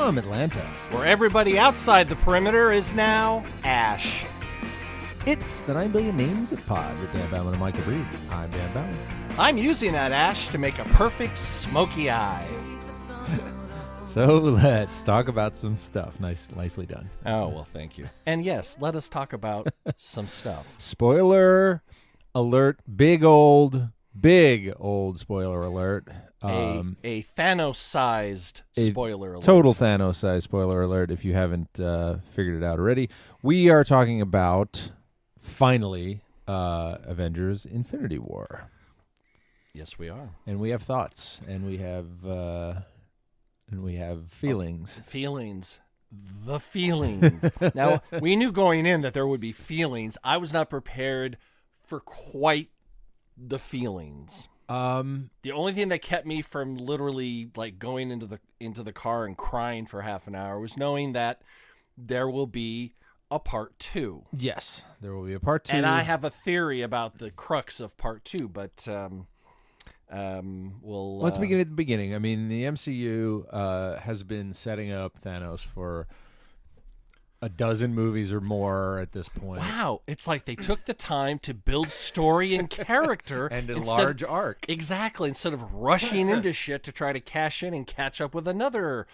from Atlanta. Where everybody outside the perimeter is now Ash. It's the 9 Billion Names of Pod with Dan Bauman and Micah Breed. I'm Dan Bauman. I'm using that ash to make a perfect smoky eye. So let's talk about some stuff. Nicely done. Oh, well, thank you. And yes, let us talk about some stuff. Spoiler alert. Big old spoiler alert. A Thanos-sized spoiler alert. Total Thanos-sized spoiler alert if you haven't figured it out already. We are talking about, finally, Avengers Infinity War. Yes, we are. And we have thoughts, and we have feelings. Feelings. The feelings. Now, we knew going in that there would be feelings. I was not prepared for quite the feelings. The only thing that kept me from literally like going into the car and crying for half an hour was knowing that there will be a part 2. Yes, there will be a part 2. And I have a theory about the crux of part 2, but let's begin at the beginning. I mean, the MCU has been setting up Thanos for a dozen movies or more at this point. Wow, it's like they took the time to build story and character and a large arc. Exactly, instead of rushing into shit to try to cash in and catch up with another.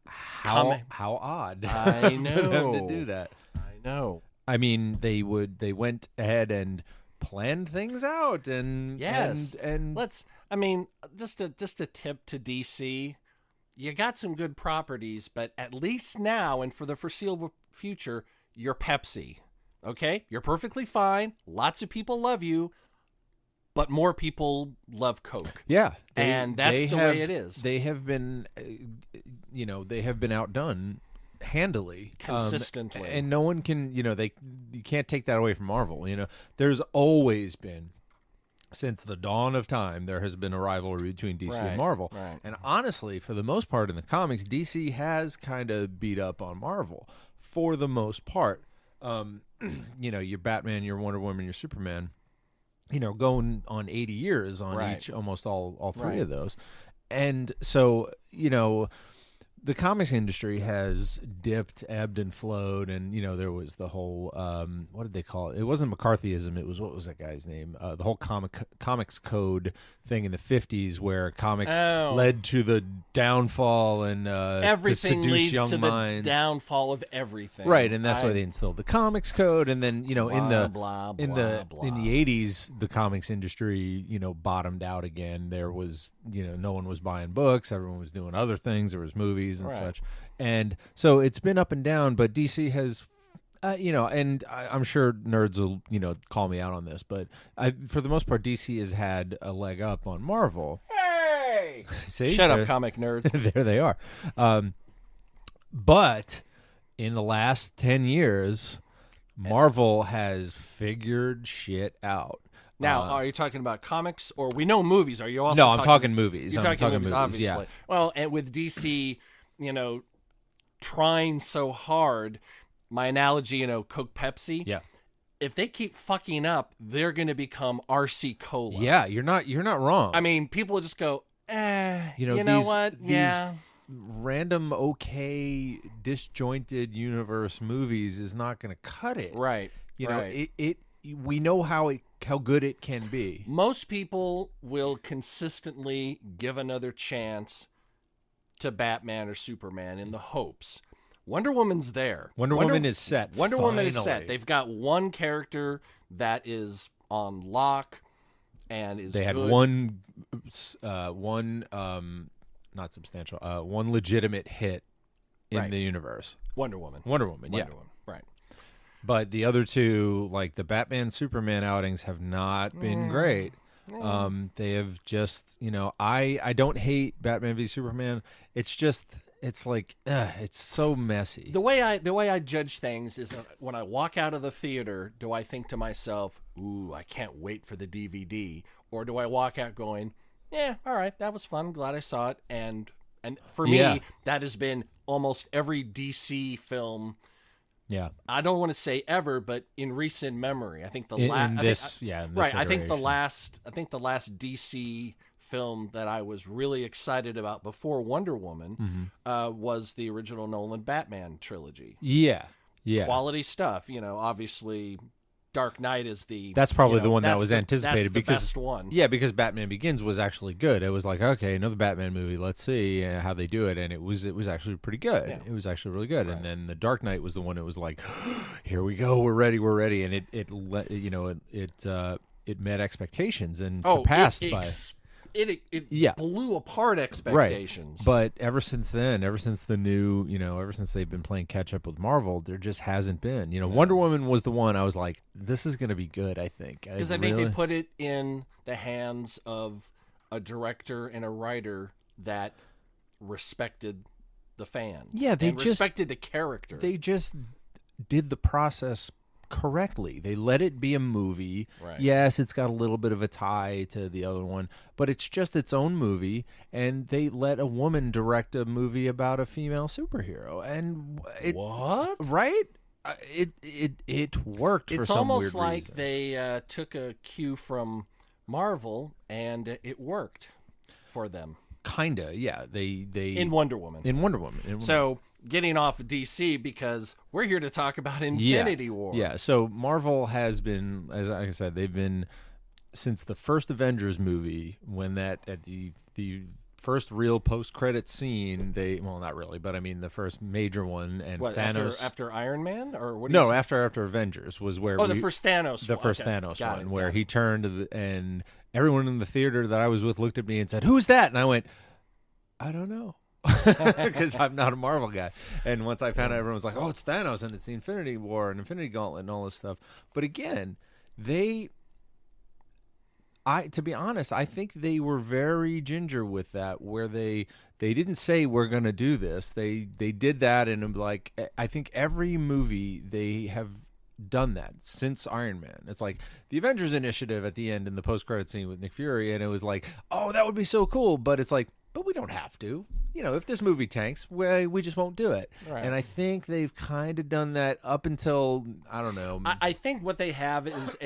How odd. I know. For them to do that. I know. I mean, they went ahead and planned things out and yes. And just a tip to DC. You got some good properties, but at least now and for the foreseeable future, you're Pepsi. Okay? You're perfectly fine. Lots of people love you, but more people love Coke. Yeah. And that's the way it is. They have been, they have been outdone handily. Consistently. And no one can, you can't take that away from Marvel. There's always been, since the dawn of time, there has been a rivalry between DC and Marvel. Right. And honestly, for the most part in the comics, DC has kind of beat up on Marvel for the most part. Your Batman, your Wonder Woman, your Superman, going on 80 years on each, almost all three of those. And so, the comics industry has dipped, ebbed, and flowed, and there was the whole what did they call it? It wasn't McCarthyism. It was, what was that guy's name? The whole comics code thing in the 50s, where comics led to the downfall and everything to seduce leads young to minds. The downfall of everything. Right, and that's why they instilled the comics code, and then in the blah, in the 80s, the comics industry bottomed out again. There was no one was buying books, everyone was doing other things. There was movies and such, and so it's been up and down. But DC has, and I'm sure nerds will call me out on this, but for the most part, DC has had a leg up on Marvel. Hey, see, shut up, comic nerds. There they are. But in the last 10 years, Marvel has figured shit out. Now, are you talking about comics, or we know movies? Are you also? No, I'm talking movies. You're talking movies, obviously. Yeah. Well, and with DC, trying so hard, my analogy, Coke, Pepsi. Yeah. If they keep fucking up, they're going to become RC Cola. Yeah, you're not wrong. I mean, people will just go, know these, what? These random, okay, disjointed universe movies is not going to cut it. Right. We know how good it can be. Most people will consistently give another chance to Batman or Superman in the hopes. Wonder Woman's there. Wonder Woman is set. Wonder Woman is set. They've got one character that is on lock and is They had good. one not substantial, one legitimate hit in the universe. Wonder Woman, yeah. Right. But the other two, like the Batman Superman outings, have not been great. They have just, I don't hate Batman v Superman. It's just, it's like, it's so messy. The way I judge things is that when I walk out of the theater, do I think to myself, "Ooh, I can't wait for the DVD," or do I walk out going, "Yeah, all right, that was fun. Glad I saw it." And for me, that has been almost every DC film. Yeah, I don't want to say ever, but in recent memory, I think the I think the last DC film that I was really excited about before Wonder Woman was the original Nolan Batman trilogy. Yeah. Quality stuff. Obviously Dark Knight is that's probably the one that was anticipated, that's the because best one. Yeah, because Batman Begins was actually good. It was like, okay, another Batman movie. Let's see how they do it, and it was actually pretty good. Yeah. It was actually really good. Right. And then the Dark Knight was the one that was like, here we go, we're ready, and it met expectations and surpassed It blew apart expectations. Right. But ever since then, ever since they've been playing catch up with Marvel, there just hasn't been. Wonder Woman was the one I was like, this is going to be good, I think. Because I think they put it in the hands of a director and a writer that respected the fans. Yeah, they just respected the character. They just did the process correctly. They let it be a movie. Right. Yes, it's got a little bit of a tie to the other one, but it's just its own movie, and they let a woman direct a movie about a female superhero. And what? Right? It worked for some weird reason. It's almost like they took a cue from Marvel, and it worked for them. Kinda, yeah. They in Wonder Woman. So getting off of DC, because we're here to talk about Infinity War. Yeah, so Marvel has been, as I said, they've been since the first Avengers movie, when at the first real post-credit scene, not really, but I mean the first major one, and Thanos after Iron Man, or what? After Avengers was where the first Thanos, Thanos one, where he turned and everyone in the theater that I was with looked at me and said, "Who's that?" And I went, "I don't know." Because I'm not a Marvel guy. And once I found out, everyone was like, oh, it's Thanos, and it's the Infinity War and Infinity Gauntlet and all this stuff. But again, to be honest, I think they were very ginger with that, where they didn't say we're going to do this. They did that, and like, I think every movie they have done that since Iron Man. It's like the Avengers Initiative at the end in the post-credit scene with Nick Fury, and it was like, oh, that would be so cool. But it's like, but we don't have to. If this movie tanks, we just won't do it. Right. And I think they've kind of done that up until, I don't know. I think what they have is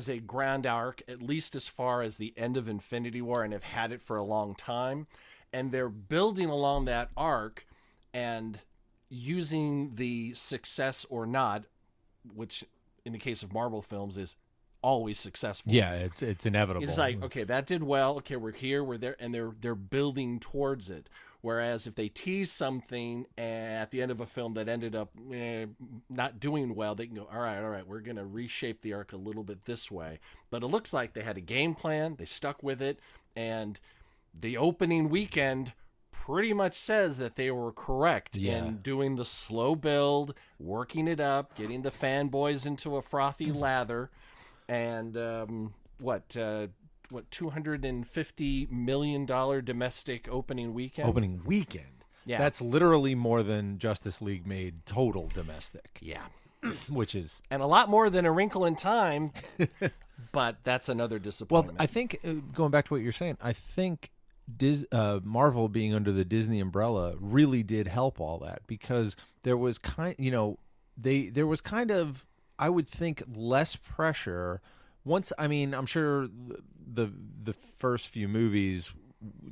a grand arc, at least as far as the end of Infinity War, and have had it for a long time. And they're building along that arc and using the success or not, which in the case of Marvel films is always successful. Yeah, it's inevitable. It's like, okay, that did well. Okay, we're here, we're there, and they're building towards it. Whereas if they tease something at the end of a film that ended up not doing well, they can go, all right, we're going to reshape the arc a little bit this way. But it looks like they had a game plan, they stuck with it, and the opening weekend pretty much says that they were correct in doing the slow build, working it up, getting the fanboys into a frothy lather. And $250 million domestic opening weekend? Yeah. That's literally more than Justice League made total domestic. Yeah. Which is... And a lot more than A Wrinkle in Time, but that's another disappointment. Well, I think, going back to what you're saying, I think Marvel being under the Disney umbrella really did help all that, because there was there was kind of, I would think, less pressure. Once, I mean, I'm sure the first few movies,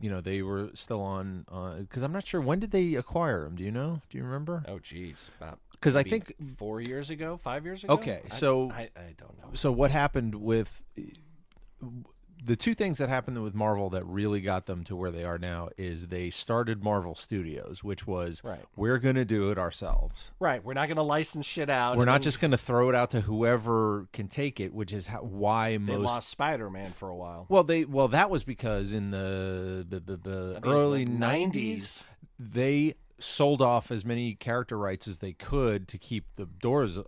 they were still on, because I'm not sure, when did they acquire them? Do you know? Do you remember? Oh, geez. Because I think 4 years ago, 5 years ago? Okay, so I don't know. So what happened with the two things that happened with Marvel that really got them to where they are now is they started Marvel Studios, which was, we're going to do it ourselves. Right. We're not going to license shit out. We're not just going to throw it out to whoever can take it, which is why they lost Spider-Man for a while. Well, that was because in the early 90s, they sold off as many character rights as they could to keep the doors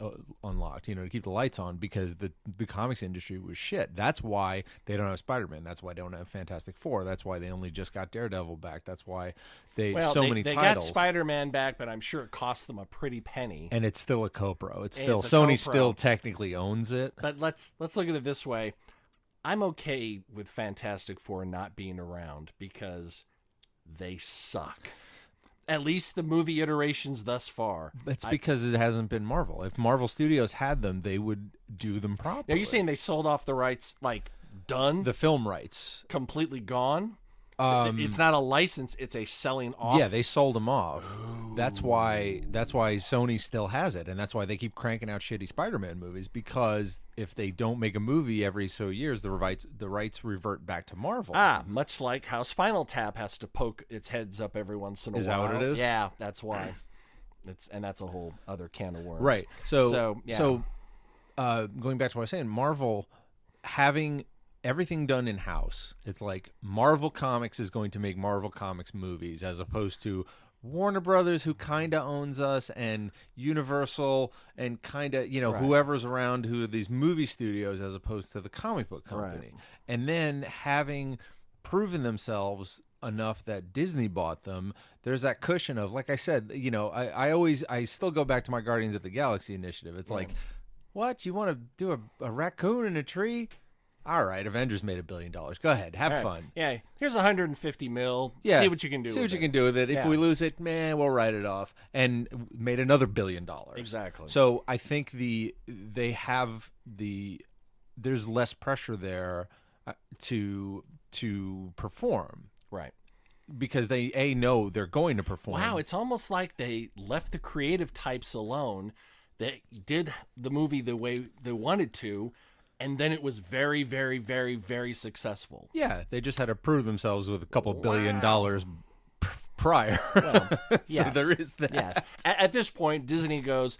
unlocked, to keep the lights on, because the comics industry was shit. That's why they don't have Spider-Man. That's why they don't have Fantastic Four. That's why they only just got Daredevil back. That's why they many titles. They got Spider-Man back, but I'm sure it cost them a pretty penny. And it's still a co-pro. Sony still technically owns it. But let's look at it this way. I'm okay with Fantastic Four not being around because they suck. At least the movie iterations thus far. It's because it hasn't been Marvel. If Marvel Studios had them, they would do them properly. Are you saying they sold off the rights like done, the film rights. completely gone. It's not a license; it's a selling off. Yeah, they sold them off. That's why Sony still has it, and that's why they keep cranking out shitty Spider-Man movies. Because if they don't make a movie every so years, the rights revert back to Marvel. Much like how Spinal Tap has to poke its heads up every once in a while. Is that what it is? Yeah, that's why. That's a whole other can of worms. Right. So yeah. Going back to what I was saying, Marvel having everything done in house. It's like Marvel Comics is going to make Marvel Comics movies, as opposed to Warner Brothers, who kind of owns us, and Universal, and kind of whoever's around, who are these movie studios, as opposed to the comic book company. Right. And then having proven themselves enough that Disney bought them, there's that cushion of, like I said, I still go back to my Guardians of the Galaxy initiative. It's like, what, you want to do a raccoon in a tree? All right, Avengers made $1 billion. Go ahead, have fun. Yeah, here's 150 mil. Yeah, see what you can do. See what you can do with it. If we lose it, man, we'll write it off. And made another $1 billion. Exactly. So I think there's less pressure there to perform. Right. Because they know they're going to perform. Wow, it's almost like they left the creative types alone. They did the movie the way they wanted to. And then it was very, very, very, very successful. Yeah, they just had to prove themselves with a couple $1 billion prior. Well, so there is that. Yes. At this point, Disney goes,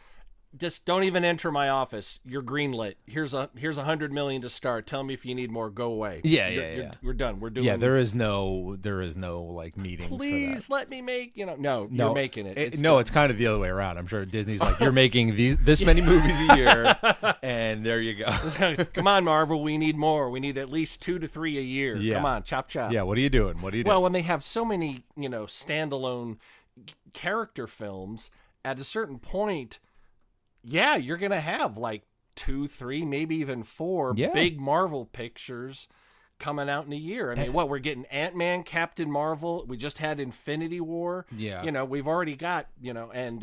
just don't even enter my office. You're greenlit. Here's $100 million to start. Tell me if you need more. Go away. Yeah. We're done. We're doing. Yeah, there is no like meetings. Please for that. let me make. No, you're making it. It's kind of the other way around. I'm sure Disney's like, you're making this many movies a year, and there you go. Come on, Marvel. We need more. We need at least 2 to 3 a year. Yeah. Come on, chop. Yeah. What are you doing? Well, when they have so many, standalone character films, at a certain point. Yeah, you're going to have like 2, 3, maybe even 4 big Marvel pictures coming out in a year. I mean, we're getting Ant-Man, Captain Marvel. We just had Infinity War. Yeah. We've already got, and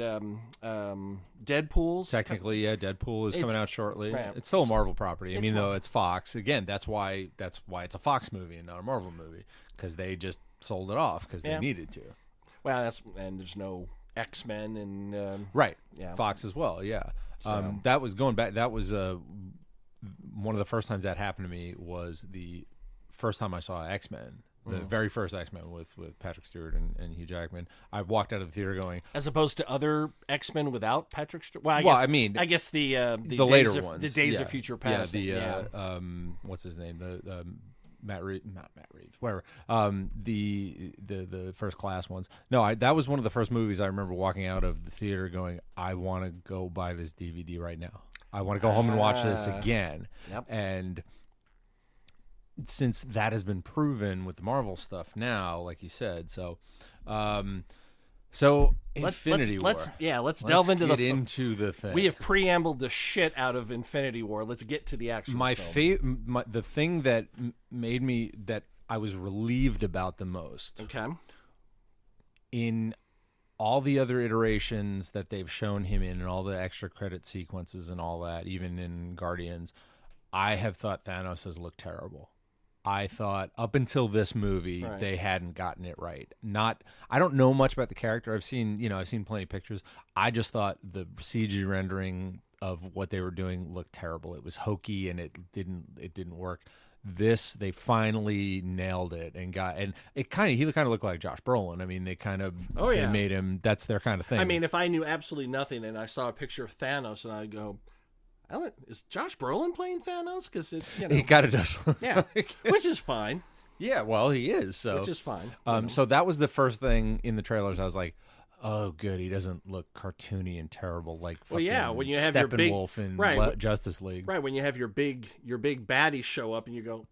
Deadpool's. Technically, Deadpool is coming out shortly. Right. It's still a Marvel property. I mean, though it's Fox. Again, that's why it's a Fox movie and not a Marvel movie, because they just sold it off because they needed to. Well, and there's no X-Men and right. Yeah. Fox as well. Yeah. So. That was going back. That was one of the first times that happened to me was the first time I saw X-Men. The very first X-Men with Patrick Stewart and Hugh Jackman. I walked out of the theater going, as opposed to other X-Men without Patrick Stewart. Well, I guess the later ones, the Days of Future Past. What's his name? The not Matt Reeves, whatever. The first class ones. No, that was one of the first movies I remember walking out of the theater going, I want to go buy this DVD right now. I want to go home and watch this again. Yep. And since that has been proven with the Marvel stuff now, like you said, so Infinity War. Let's delve into the thing. We have preambled the shit out of Infinity War. Let's get to the actual film. The thing that made me that I was relieved about the most. Okay. In all the other iterations that they've shown him in, and all the extra credit sequences and all that, even in Guardians, I have thought Thanos has looked terrible. I thought up until this movie they hadn't gotten it right. I don't know much about the character. I've seen plenty of pictures. I just thought the CG rendering of what they were doing looked terrible. It was hokey and it didn't work. This, they finally nailed it and he kind of looked like Josh Brolin. I mean, they they made him, that's their kind of thing. I mean, if I knew absolutely nothing and I saw a picture of Thanos and I go, is Josh Brolin playing Thanos? Because he kind of does. Which is fine. Yeah, well, he is. So which is fine. So that was the first thing in the trailers. I was like, oh, good. He doesn't look cartoony and terrible like when you have your big Steppenwolf in Justice League. Right, when you have your big baddie show up and you go,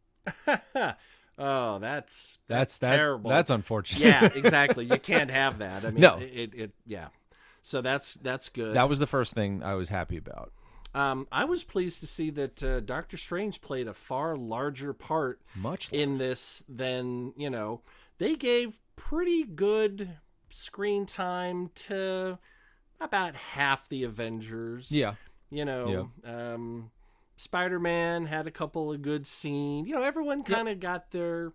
oh, that's terrible. That's unfortunate. Yeah, exactly. You can't have that. I mean, no. Yeah. So that's good. That was the first thing I was happy about. I was pleased to see that Doctor Strange played a far larger part in this than, they gave pretty good screen time to about half the Avengers. Yeah. Spider-Man had a couple of good scenes. Everyone kind of got their,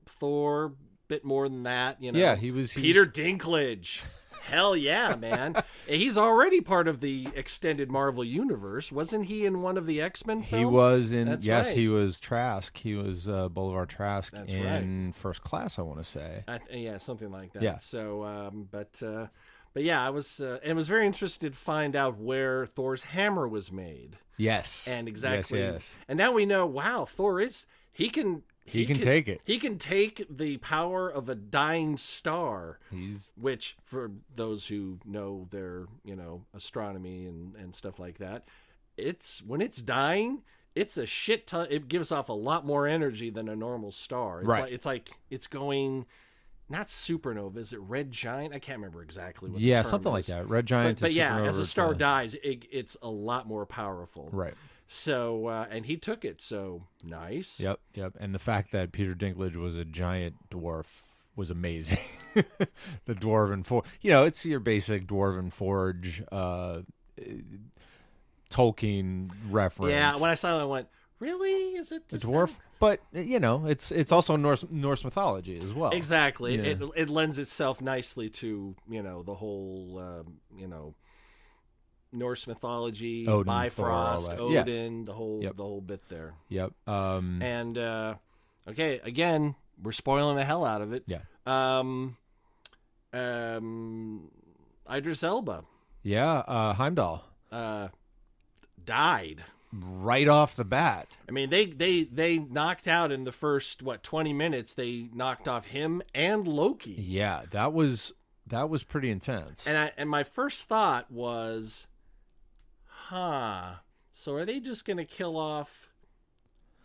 Thor bit more than that. Yeah, he was Peter Dinklage. Hell yeah, man. He's already part of the extended Marvel universe. Wasn't he in one of the X-Men films? He was in, That's yes, right. he was Trask. He was Boulevard Trask That's in First Class, I want to say. Yeah, something like that. Yeah. So, but yeah, I was very interested to find out where Thor's hammer was made. Yes. And exactly. Yes. And now we know, wow, Thor he can take it. He can take the power of a dying star. He's which, for those who know their, astronomy and stuff like that, when it's dying, it's a shit ton. It gives off a lot more energy than a normal star. It's right. It's going, not supernova. Is it red giant? I can't remember exactly what the term something is. like that. Red giant. But yeah, as a star to... dies, it's a lot more powerful. Right. So, and he took it. So nice. Yep. And the fact that Peter Dinklage was a giant dwarf was amazing. The Dwarven Forge. It's your basic Dwarven Forge Tolkien reference. Yeah, when I saw it, I went, really? Is it the dwarf? But it's also Norse mythology as well. Exactly. Yeah. It lends itself nicely to the whole Norse mythology, Odin, Bifrost, Thor, Odin, the whole bit there. Yep. And okay, again, we're spoiling the hell out of it. Yeah. Idris Elba. Yeah. Heimdall. Died right off the bat. I mean, they knocked out in the first 20 minutes. They knocked off him and Loki. Yeah, that was pretty intense. And my first thought was, so are they just gonna kill off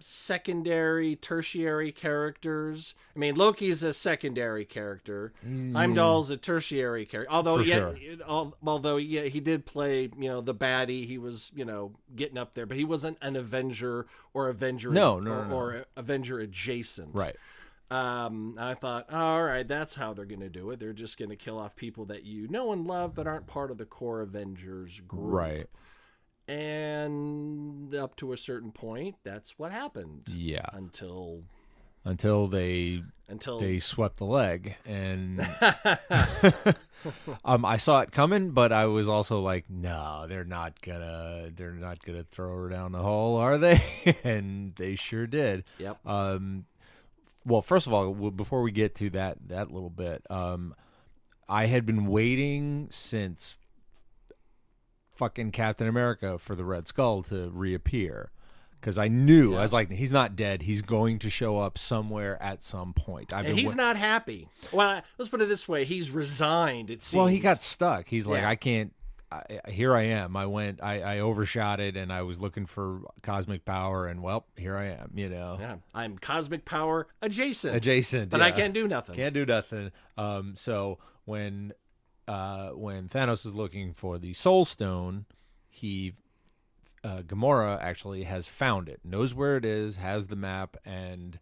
secondary, tertiary characters? I mean, Loki's a secondary character. Heimdall's a tertiary character. Although, he did play, the baddie. He was, getting up there, but he wasn't an Avenger or Avenger. Or Avenger adjacent. Right. I thought, all right, that's how they're going to do it. They're just going to kill off people that you know and love, but aren't part of the core Avengers group. Right. And up to a certain point, that's what happened. Yeah. Until they swept the leg, and I saw it coming, but I was also like, no, they're not gonna throw her down the hole, are they? And they sure did. Yep. Well, first of all, before we get to that little bit, I had been waiting since fucking Captain America for the Red Skull to reappear, because I knew, I was like, he's not dead. He's going to show up somewhere at some point. And he's not happy. Well, let's put it this way. He's resigned, it seems. Well, he got stuck. He's like, I can't. Here I am. I overshot it, and I was looking for cosmic power, and well, here I am. Yeah, I'm cosmic power adjacent. But yeah. I can't do nothing. Can't do nothing. So when Thanos is looking for the Soul Stone, Gamora actually has found it, knows where it is, has the map, and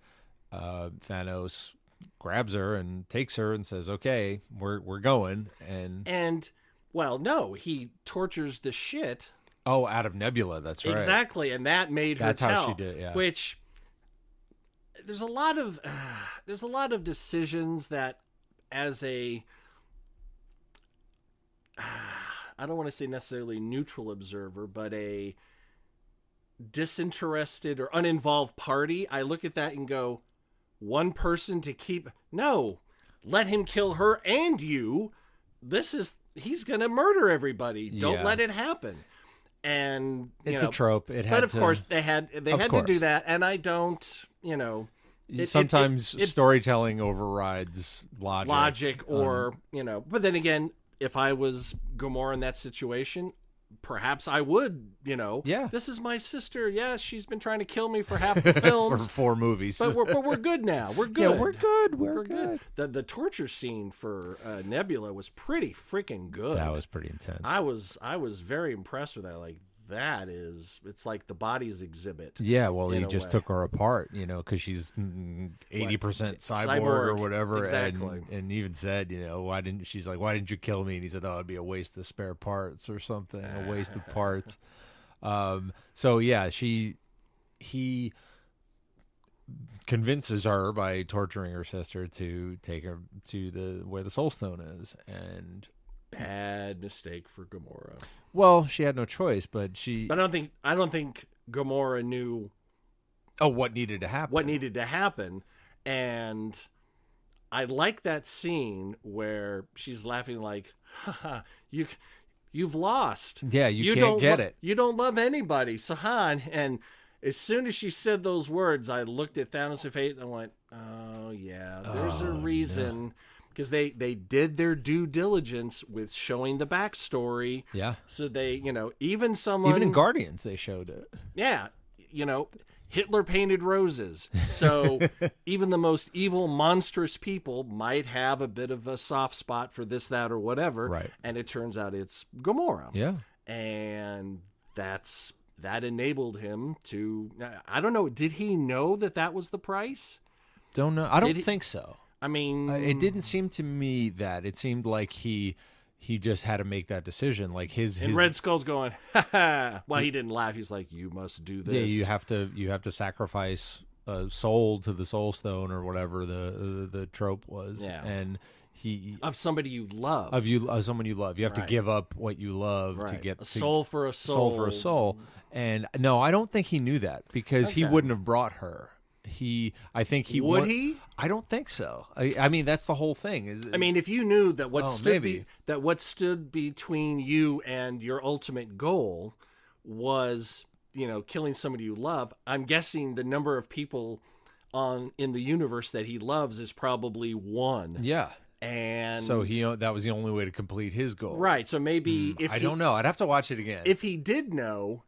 Thanos grabs her and takes her and says, "Okay, we're going." And well, no, he tortures the shit. Oh, out of Nebula, that's right. Exactly, and that made her tell. That's how she did it, yeah. Which there's a lot of decisions that, as a I don't want to say necessarily neutral observer, but a disinterested or uninvolved party, I look at that and go, one person to keep, no, let him kill her and you. He's going to murder everybody. Don't let it happen. And it's a trope. But of course they had to do that. And I don't, sometimes storytelling overrides logic. Or, but then again, if I was Gamora in that situation, perhaps I would, this is my sister. Yeah, she's been trying to kill me for half the films. For 4 movies. But we're good now. We're good. Yeah, we're good. We're good. The torture scene for Nebula was pretty freaking good. That was pretty intense. I was very impressed with that. Like, it's like the body's exhibit. Yeah, well, he just took her apart, because she's 80% cyborg or whatever. Exactly. And even said, why didn't you kill me? And he said, oh, it'd be a waste of spare parts or something, a waste of parts. So yeah, he convinces her by torturing her sister to take her to where the Soul Stone is, and bad mistake for Gamora. well, she had no choice, but I don't think Gamora knew what needed to happen. And I like that scene where she's laughing like, haha, you've lost. Yeah, you can't get it. You don't love anybody, Sahan. And as soon as she said those words, I looked at Thanos and Fate and I went, oh, yeah, there's a reason. Because they did their due diligence with showing the backstory. Yeah. So they, even in Guardians, they showed it. Yeah. Hitler painted roses. So even the most evil, monstrous people might have a bit of a soft spot for this, that, or whatever. Right. And it turns out it's Gamora. Yeah. And that enabled him to, I don't know, did he know that was the price? Don't know. I don't think so. I mean, it didn't seem to me that. It seemed like he just had to make that decision. Like his Red Skull's going, ha ha. Well, he didn't laugh. He's like, you must do this. Yeah, you have to sacrifice a soul to the Soul Stone or whatever the trope was. Yeah. And of somebody you love. Of someone you love. You have to give up what you love to get a soul for a soul. Soul for a soul. And no, I don't think he knew that because he wouldn't have brought her. I think he would. He? I don't think so. I mean, that's the whole thing. If you knew that what stood between you and your ultimate goal was, killing somebody you love, I'm guessing the number of people in the universe that he loves is probably one. Yeah. And so that was the only way to complete his goal. Right. So maybe I don't know. I'd have to watch it again. If he did know,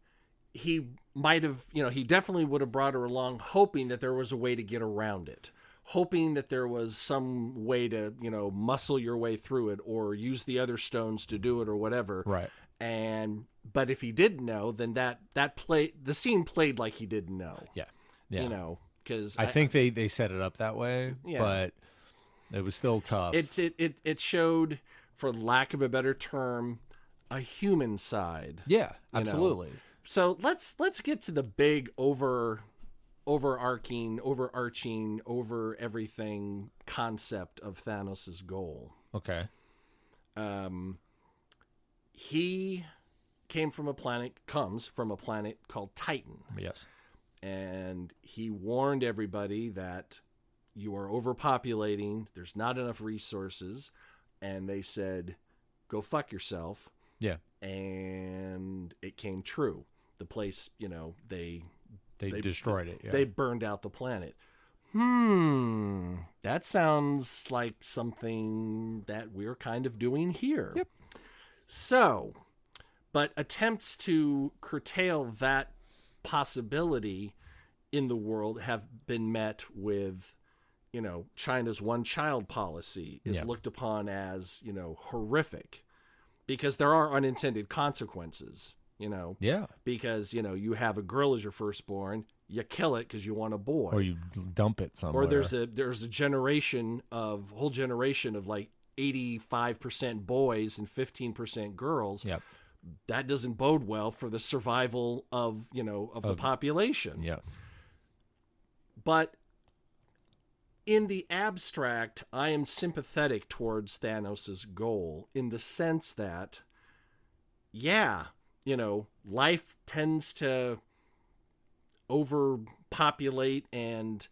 he might have, he definitely would have brought her along hoping that there was a way to get around it, hoping that there was some way to, muscle your way through it or use the other stones to do it or whatever. Right. But if he didn't know, then the scene played like he didn't know. Yeah. Yeah. Because I think they set it up that way, yeah. But it was still tough. It showed, for lack of a better term, a human side. Yeah, absolutely. So let's get to the big overarching, over everything concept of Thanos' goal. Okay. He comes from a planet called Titan. Yes. And he warned everybody that you are overpopulating, there's not enough resources, and they said, go fuck yourself. Yeah. And it came true. The place, they destroyed it. Yeah. They burned out the planet. That sounds like something that we're kind of doing here. Yep. So, but attempts to curtail that possibility in the world have been met with, China's one-child policy is looked upon as, horrific because there are unintended consequences. Yeah. Because, you have a girl as your firstborn, you kill it because you want a boy. Or you dump it somewhere. Or there's a whole generation of like 85% boys and 15% girls. Yep. That doesn't bode well for the survival of the population. Yeah. But in the abstract, I am sympathetic towards Thanos' goal in the sense that, life tends to overpopulate and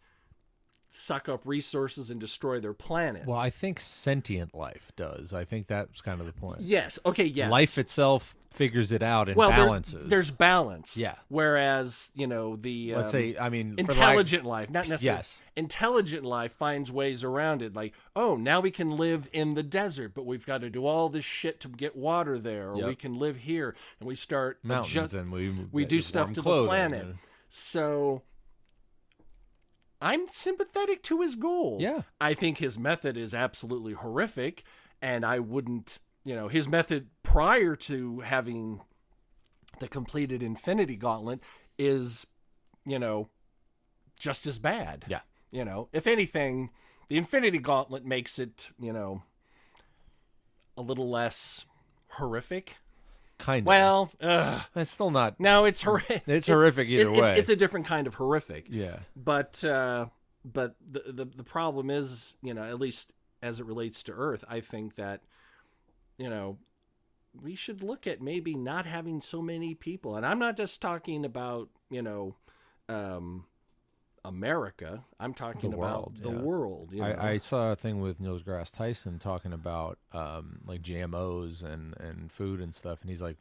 suck up resources and destroy their planet. Well, I think sentient life does. I think that's kind of the point. Yes. Okay. Yes. Life itself figures it out and balances. There's balance. Yeah. Whereas, the let's say, intelligent life, not necessarily. Yes. Intelligent life finds ways around it. Like, oh, now we can live in the desert, but we've got to do all this shit to get water there, or we can live here, and we start mountains and we do stuff to the planet. So I'm sympathetic to his goal. Yeah. I think his method is absolutely horrific, and I wouldn't, his method prior to having the completed Infinity Gauntlet is, just as bad. Yeah. If anything, the Infinity Gauntlet makes it, a little less horrific. kind of. Well, it's still not. no, it's horrific. It's horrific either way. It's a different kind of horrific. Yeah. But the problem is, at least as it relates to Earth, I think that, we should look at maybe not having so many people. And I'm not just talking about, America. I'm talking about the world. I saw a thing with Neil deGrasse Tyson talking about like GMOs and food and stuff, and he's like,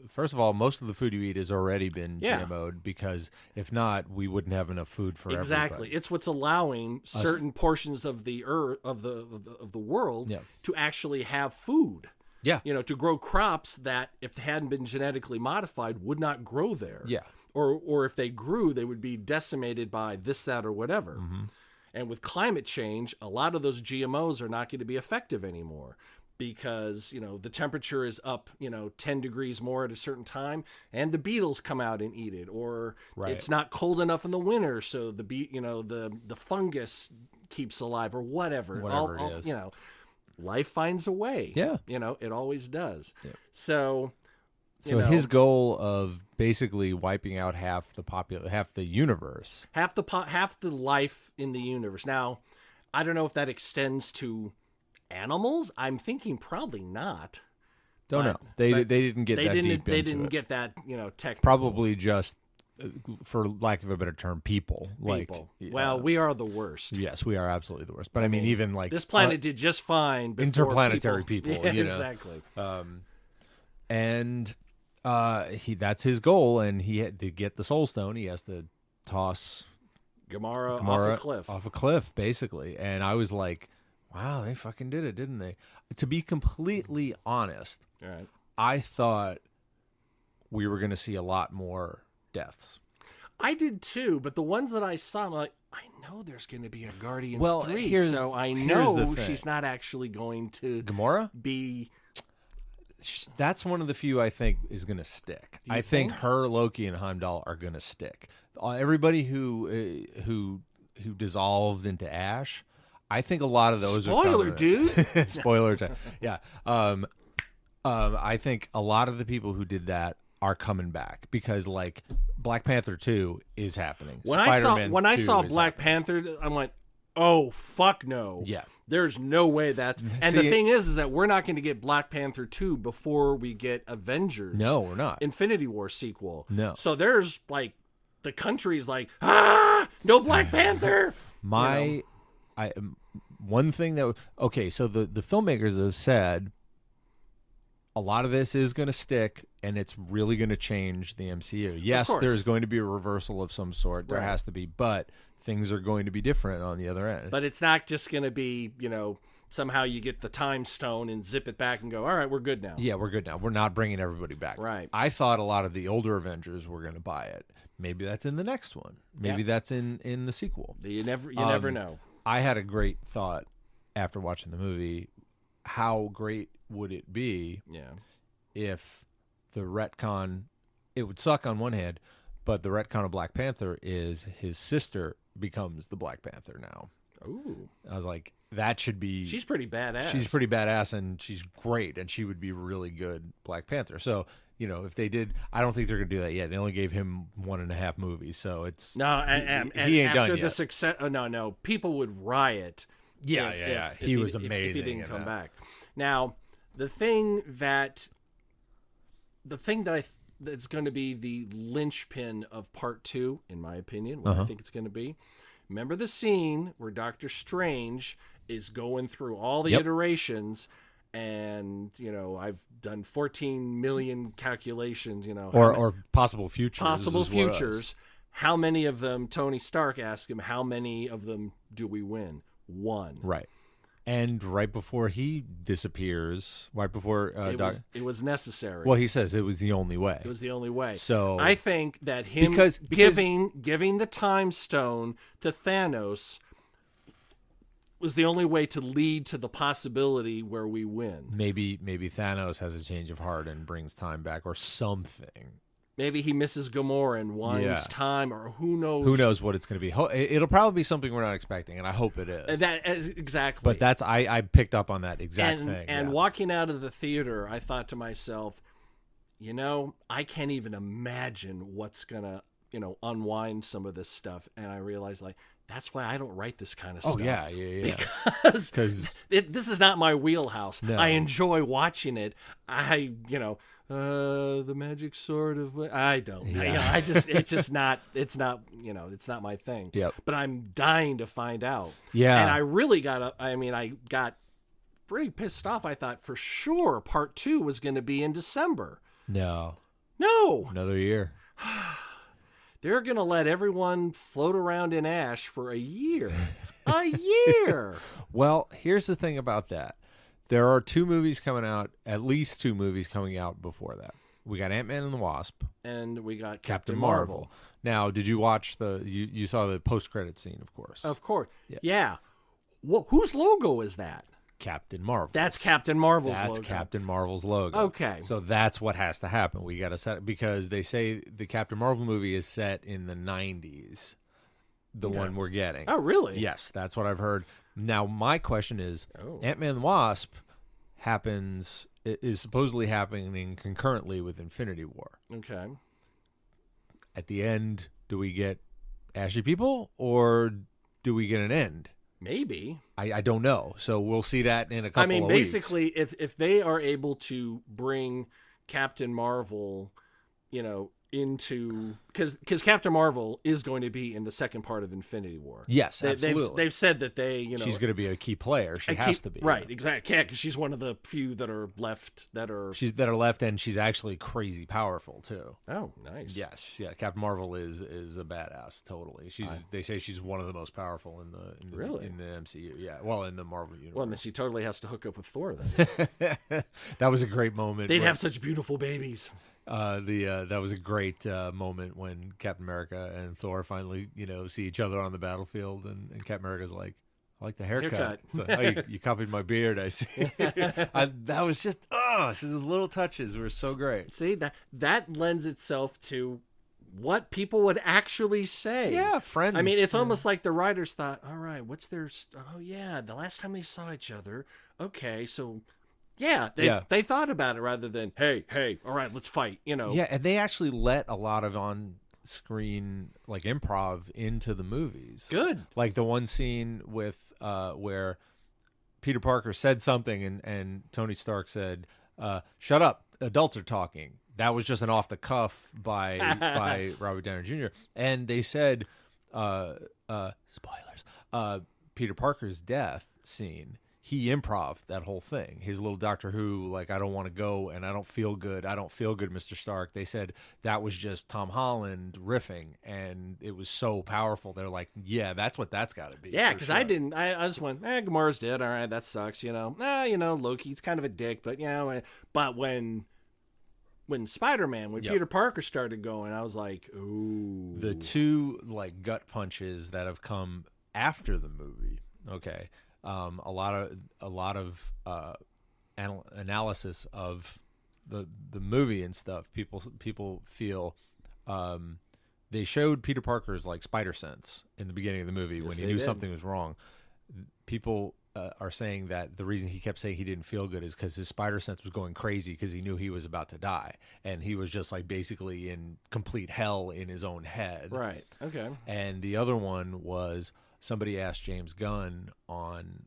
first of all, most of the food you eat has already been GMO'd, because if not, we wouldn't have enough food for everybody. It's what's allowing certain portions of the earth of the world to actually have food. Yeah, to grow crops that, if they hadn't been genetically modified, would not grow there. Yeah. Or if they grew, they would be decimated by this, that, or whatever. Mm-hmm. And with climate change, a lot of those GMOs are not going to be effective anymore, because, the temperature is up, 10 degrees more at a certain time, and the beetles come out and eat it. Or it's not cold enough in the winter, so the fungus keeps alive, or whatever. Whatever it is. Life finds a way. Yeah. It always does. Yeah. So his goal of basically wiping out half the universe, half the life in the universe. Now, I don't know if that extends to animals. I'm thinking probably not. Don't know. They didn't get that deep into it. They didn't get that, technical. Probably just, for lack of a better term, people. Well, we are the worst. Yes, we are absolutely the worst. But I mean, even like this planet did just fine before interplanetary people. Yeah, exactly. And that's his goal, and he had to get the Soul Stone. He has to toss Gamora off a cliff, basically. And I was like, wow, they fucking did it, didn't they? To be completely honest, I thought we were going to see a lot more deaths. I did too, but the ones that I saw, I'm like, I know there's going to be a Guardians 3, so I know she's not actually going to Gamora be. That's one of the few I think is going to stick. I think her, Loki, and Heimdall are going to stick. Everybody who dissolved into ash, I think a lot of those are coming. Dude. Spoiler time. Yeah. I think a lot of the people who did that are coming back, because like Black Panther 2 is happening. When I saw Black Panther, I'm like, oh fuck no. Yeah. There's no way that's. And the thing is that we're not going to get Black Panther 2 before we get Avengers. No, we're not. Infinity War sequel. No. So there's like, the country's like, no Black Panther. One thing that, so the filmmakers have said a lot of this is going to stick, and it's really going to change the MCU. Yes, there's going to be a reversal of some sort. There has to be, but things are going to be different on the other end. But it's not just going to be, somehow you get the time stone and zip it back and go, all right, we're good now. Yeah, we're good now. We're not bringing everybody back. Right. I thought a lot of the older Avengers were going to buy it. Maybe that's in the next one. Maybe that's in the sequel. You never know. I had a great thought after watching the movie. How great would it be if the retcon, it would suck on one hand, but the retcon of Black Panther is his sister becomes the Black Panther now. Ooh. I was like, that should be... She's pretty badass. She's pretty badass, and she's great, and she would be really good Black Panther. So, if they did... I don't think they're going to do that yet. They only gave him 1.5 movies, so it's... No, and he ain't done yet. After the success... Oh, no. People would riot. Yeah. He was amazing. If he didn't come back. Now, the thing that's going to be the linchpin of part 2, in my opinion, what I think it's going to be. Remember the scene where Doctor Strange is going through all the iterations, and I've done 14 million calculations, or possible futures. Possible futures. How many of them? Tony Stark asked him, how many of them do we win? 1. Right. And right before he disappears, right before it was necessary. Well, he says it was the only way. It was the only way. So I think that him giving the time stone to Thanos was the only way to lead to the possibility where we win. Maybe Thanos has a change of heart and brings time back, or something. Maybe he misses Gamora and wants time, or who knows? Who knows what it's going to be? It'll probably be something we're not expecting, and I hope it is. Exactly. But that's I picked up on that exact thing. And walking out of the theater, I thought to myself, I can't even imagine what's gonna, unwind some of this stuff. And I realized, like, that's why I don't write this kind of stuff. Oh yeah. Because this is not my wheelhouse. No. I enjoy watching it. The magic sword of, I don't. Yeah. It's not my thing. Yep. But I'm dying to find out. Yeah. And I really I got pretty pissed off. I thought for sure part 2 was going to be in December. No. Another year. They're going to let everyone float around in ash for a year. A year. Well, here's the thing about that. There are 2 movies coming out, at least 2 movies coming out before that. We got Ant-Man and the Wasp. And we got Captain Marvel. Now, did you watch you saw the post-credit scene, of course. Of course. Yeah. Well, whose logo is that? Captain Marvel. That's Captain Marvel's logo. That's Captain Marvel's logo. Okay. So that's what has to happen. We got to set, because they say the Captain Marvel movie is set in the 90s, the one we're getting. Oh, really? Yes, that's what I've heard. Now, my question is, Ant-Man and the Wasp is supposedly happening concurrently with Infinity War. Okay. At the end, do we get ashy people, or do we get an end? Maybe. I don't know. So we'll see that in a couple of weeks. Basically, if they are able to bring Captain Marvel, into, because Captain Marvel is going to be in the second part of Infinity War. Yes, absolutely. They've said that she's going to be a key player. She has to be. Right, exactly. Yeah, because she's one of the few that are left that are left, and she's actually crazy powerful too. Oh, nice. Yes, yeah. Captain Marvel is a badass. Totally. They say she's one of the most powerful in the MCU. Yeah. Well, in the Marvel universe. Well, then she totally has to hook up with Thor then. That was a great moment. They'd have such beautiful babies. That was a great moment when Captain America and Thor finally, see each other on the battlefield, and Captain America's like, I like the haircut. So, you copied my beard, I see. That was just, those little touches were so great. See, that lends itself to what people would actually say. Yeah, friends. I mean, it's almost like the writers thought, all right, the last time they saw each other, okay, so... Yeah, they thought about it rather than, hey, all right, let's fight, Yeah, and they actually let a lot of on-screen, like, improv into the movies. Good. Like the one scene with where Peter Parker said something and Tony Stark said, shut up, adults are talking. That was just an off-the-cuff by Robert Downey Jr. And they said, spoilers, Peter Parker's death scene, he improv'd that whole thing. His little Doctor Who, like, I don't want to go and I don't feel good. I don't feel good, Mr. Stark. They said that was just Tom Holland riffing, and it was so powerful. They're like, yeah, that's what that's got to be. Yeah, because sure. I just went, Gamora's dead. All right, that sucks, Loki's kind of a dick, but, but when Spider-Man, when Peter Parker started going, I was like, ooh. The two, like, gut punches that have come after the movie, okay, a lot of analysis of the movie and stuff. People feel they showed Peter Parker's like spider sense in the beginning of the movie when he knew something was wrong. People are saying that the reason he kept saying he didn't feel good is because his spider sense was going crazy because he knew he was about to die, and he was just like basically in complete hell in his own head. Right. Okay. And the other one was, somebody asked James Gunn on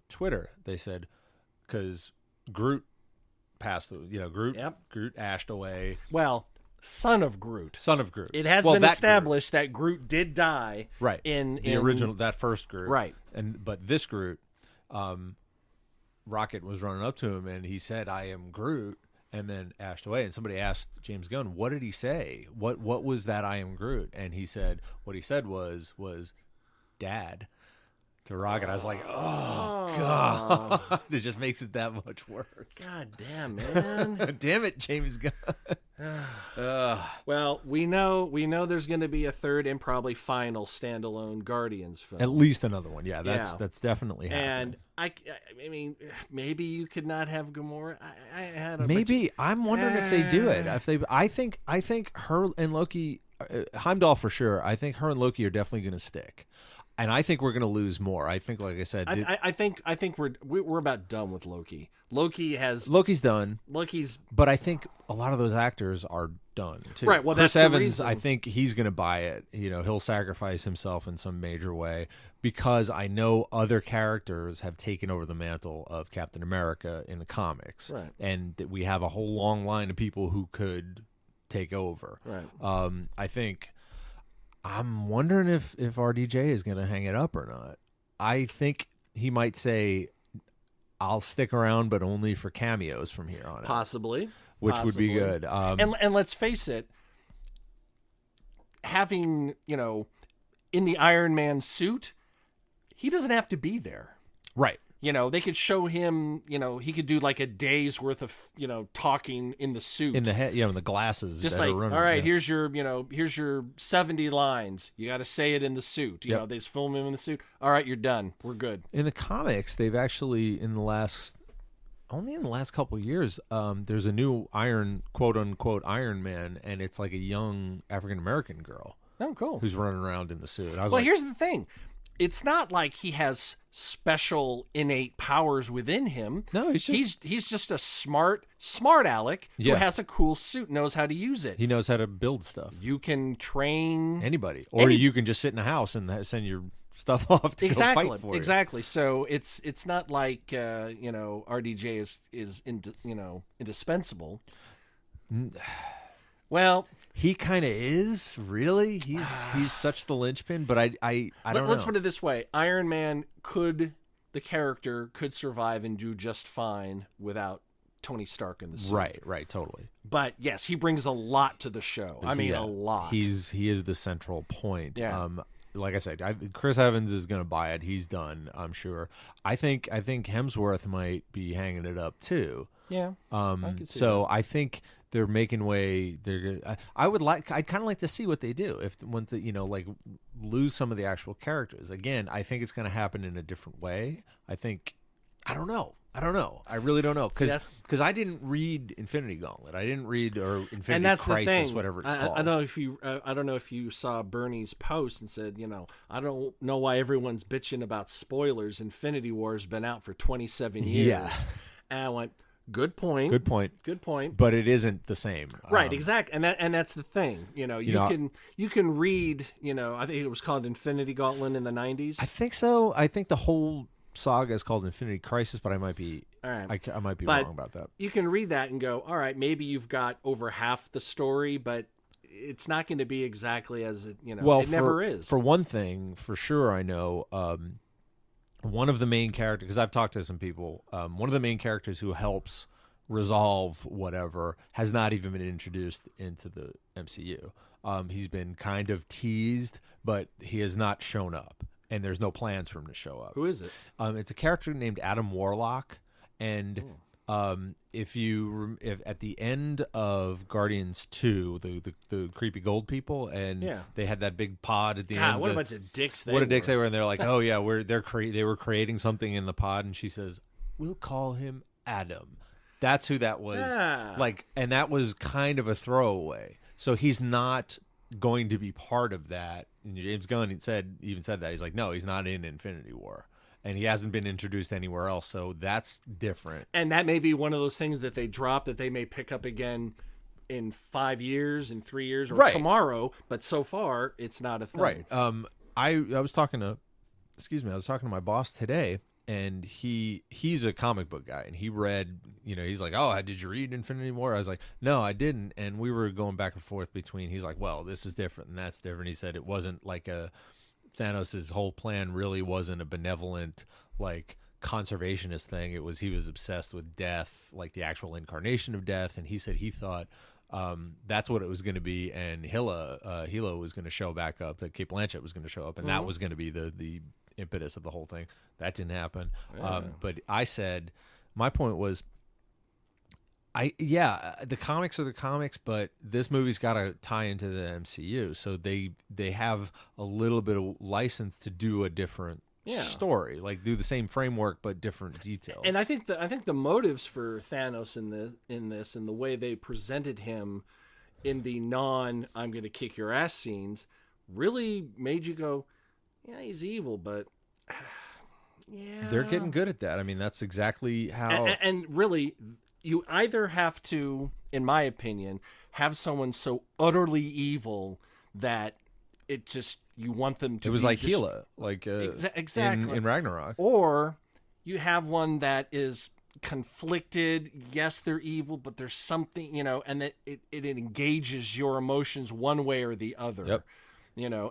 Twitter. They said, because Groot passed, Groot ashed away. Well, son of Groot. It has been established that Groot did die. Right. In the original, that first Groot. Right. But this Groot, Rocket was running up to him and he said, "I am Groot," and then ashed away. And somebody asked James Gunn, what did he say? What was that "I am Groot"? And he said, what he said was Dad to Rocket. I was like, oh God. It just makes it that much worse. God damn, man. Damn it, James Gunn. Well, we know there's going to be a third and probably final standalone Guardians film. At least another one. Yeah, that's definitely happening. And I mean, maybe you could not have Gamora. I'm wondering if they do it. I think her and Loki, Heimdall for sure. I think her and Loki are definitely going to stick. And I think we're going to lose more. I think, like I said, I think we're about done with Loki. Loki's done. But I think a lot of those actors are done too. Right. Well, Chris that's Evans, the reason. I think he's going to buy it. He'll sacrifice himself in some major way because I know other characters have taken over the mantle of Captain America in the comics, right? And that we have a whole long line of people who could take over. Right. I think. I'm wondering if RDJ is going to hang it up or not. I think he might say, "I'll stick around, but only for cameos from here on out." Possibly, which would be good. And let's face it, having in the Iron Man suit, he doesn't have to be there. Right. They could show him, he could do like a day's worth of, talking in the suit. In the head, in the glasses. Just like, all right, here's your 70 lines. You got to say it in the suit. They just film him in the suit. All right, you're done. We're good. In the comics, they've actually, only in the last couple of years, there's a new quote unquote Iron Man, and it's like a young African American girl. Oh, cool. Who's running around in the suit. Here's the thing. It's not like he has special innate powers within him. No, he's just a smart aleck who has a cool suit, knows how to use it. He knows how to build stuff. You can train anybody, or you can just sit in a house and send your stuff off to go fight for you. Exactly. So it's not like RDJ is indispensable. Well, he kind of is, really. He's such the linchpin, but I don't know. Let's put it this way. Iron Man the character could survive and do just fine without Tony Stark in the suit. Right, totally. But yes, he brings a lot to the show. I mean, a lot. He is the central point. Yeah. Like I said, Chris Evans is going to buy it. He's done, I'm sure. I think Hemsworth might be hanging it up too. Yeah. I think they're making way. I'd kind of like to see what they do if once lose some of the actual characters. Again, I think it's going to happen in a different way. I don't know. I really don't know because I didn't read Infinity Gauntlet. I didn't read Infinity Crisis, whatever it's called. I don't know if you saw Bernie's post and said, I don't know why everyone's bitching about spoilers. Infinity War has been out for 27 years. Yeah. And I went, Good point. But it isn't the same. Right, exactly. And that's the thing. You can read, I think it was called Infinity Gauntlet in the 90s. I think so. I think the whole saga is called Infinity Crisis, but I might be I might be wrong about that. You can read that and go, all right, maybe you've got over half the story, but it's not going to be exactly as it, it never is. For one thing, for sure I know one of the main characters, because I've talked to some people, one of the main characters who helps resolve whatever has not even been introduced into the MCU. He's been kind of teased, but he has not shown up, and there's no plans for him to show up. Who is it? It's a character named Adam Warlock, and if at the end of Guardians 2, the creepy gold people, and they had that big pod at the end. What a bunch of dicks they were. What a dicks they were, and they're like, oh yeah, they were creating something in the pod, and she says, we'll call him Adam. That's who that was. And that was kind of a throwaway. So he's not going to be part of that. And James Gunn even said that. He's like, no, he's not in Infinity War. And he hasn't been introduced anywhere else, so that's different. And that may be one of those things that they drop that they may pick up again in 5 years, in 3 years, or tomorrow. But so far, it's not a thing. Right. I was talking to my boss today, and he's a comic book guy, and he read, he's like, oh, did you read Infinity War? I was like, no, I didn't. And we were going back and forth between, he's like, well, this is different and that's different. He said it wasn't like Thanos' whole plan really wasn't a benevolent, conservationist thing. He was obsessed with death, like the actual incarnation of death. And he said he thought that's what it was going to be. And Hela was going to show back up, that Cate Blanchett was going to show up. And that was going to be the impetus of the whole thing. That didn't happen. But I said, my point was, the comics are the comics, but this movie's got to tie into the MCU, so they have a little bit of license to do a different story, do the same framework but different details. And I think the motives for Thanos in this and the way they presented him in the I'm going to kick your ass scenes really made you go, yeah, he's evil, but yeah, They're getting good at that. I mean, that's exactly how. And really, you either have to, in my opinion, have someone so utterly evil that it just you want them to. It was be like just, Gila, like exactly in Ragnarok, or you have one that is conflicted. Yes, they're evil, but there's something, and that it engages your emotions one way or the other. Yep.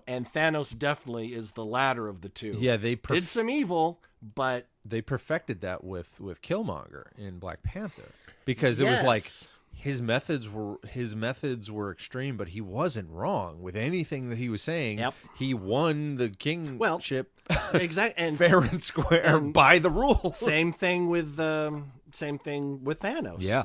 And Thanos definitely is the latter of the two. Yeah, they did some evil, but they perfected that with Killmonger in Black Panther, because it was like his methods were extreme, but he wasn't wrong with anything that he was saying. Yep. He won the kingship exactly, and fair and square by the rules. Same thing with Thanos. Yeah.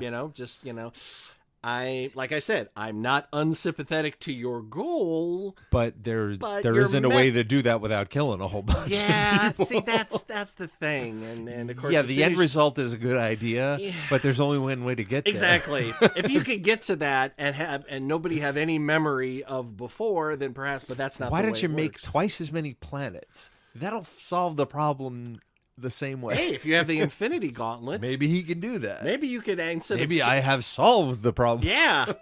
Like I said, I'm not unsympathetic to your goal, but there isn't a way to do that without killing a whole bunch. Yeah, of people. see, that's the thing, and of course, the end result is a good idea, but there's only one way to get there. Exactly. If you could get to that and nobody have any memory of before, then perhaps. But that's not. Why the don't way you it make works. twice as many planets? That'll solve the problem the same way. Hey, if you have the Infinity Gauntlet, maybe he can do that. Maybe you could I have solved the problem. Yeah.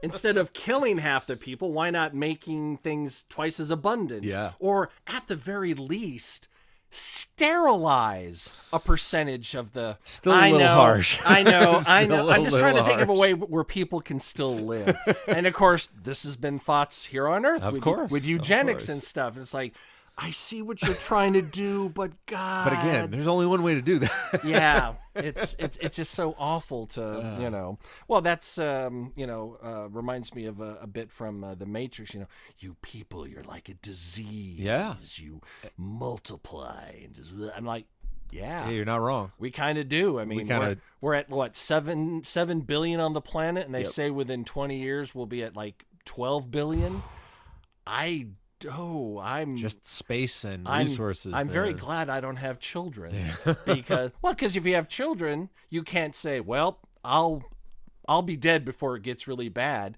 Instead of killing half the people, why not making things twice as abundant? Yeah. Or at the very least, sterilize a percentage of the. Still a little harsh. I know. Still I'm just trying to think of a harsh. way where people can still live. And of course, this has been thoughts here on Earth with eugenics and stuff. It's like, I see what you're trying to do, but God. But again, there's only one way to do that. Yeah, it's just so awful to Well, that's reminds me of a bit from The Matrix. You people, you're like a disease. Yeah, you multiply. I'm like, yeah, you're not wrong. We kind of do. I mean, we're at what 7 billion on the planet, and they say within 20 years we'll be at like 12 billion. I'm just space and resources. I'm very glad I don't have children because if you have children, you can't say, well, I'll be dead before it gets really bad.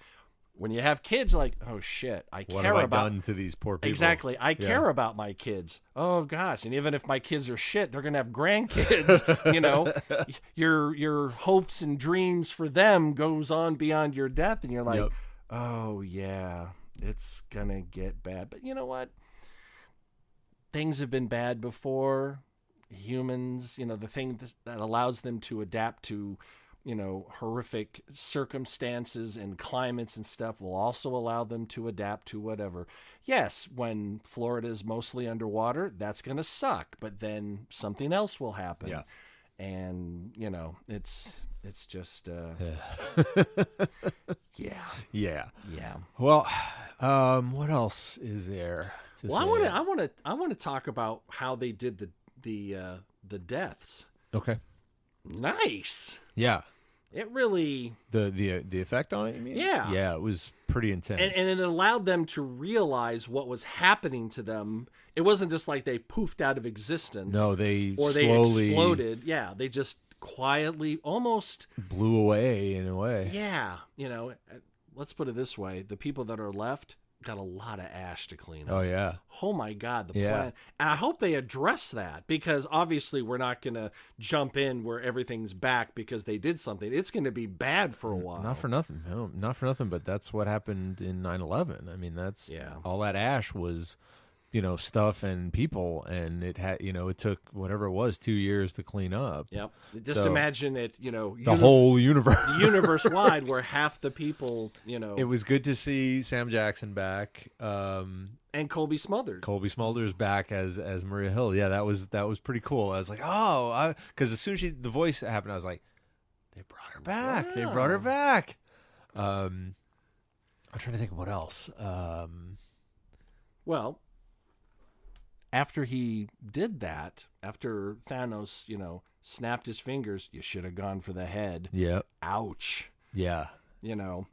When you have kids, like, oh shit, what have I done to these poor people? Exactly, I care about my kids. Oh gosh, and even if my kids are shit, they're gonna have grandkids. Your hopes and dreams for them goes on beyond your death, and you're like, oh yeah. It's gonna get bad. But you know what? Things have been bad before. Humans, the thing that allows them to adapt to, horrific circumstances and climates and stuff will also allow them to adapt to whatever. Yes, when Florida is mostly underwater, that's gonna suck. But then something else will happen. Yeah. And, it's just yeah. Well, what else is there to say? I want to talk about how they did the deaths. Okay. Nice. Yeah. It really the effect on it, you mean? Yeah. Yeah, it was pretty intense. And it allowed them to realize what was happening to them. It wasn't just like they poofed out of existence. No, they slowly exploded. Yeah, they just quietly almost blew away in a way. Yeah, let's put it this way: the people that are left got a lot of ash to clean up. Oh yeah. Oh my God, the planet. And I hope they address that, because obviously we're not going to jump in where everything's back because they did something. It's going to be bad for a while. Not for nothing. No, not for nothing. But that's what happened in 9/11. I mean, that's all that ash was. Stuff and people, and it had, it took whatever it was 2 years to clean up. Yep. Just imagine it, the whole universe, universe wide, where half the people, It was good to see Sam Jackson back, and Colby Smulders. Colby Smulders back as Maria Hill. Yeah, that was pretty cool. I was like, because as soon as the voice happened, I was like, they brought her back. Wow. They brought her back. I'm trying to think of what else. Well. After he did that, after Thanos, snapped his fingers, you should have gone for the head. Yeah. Ouch. Yeah. The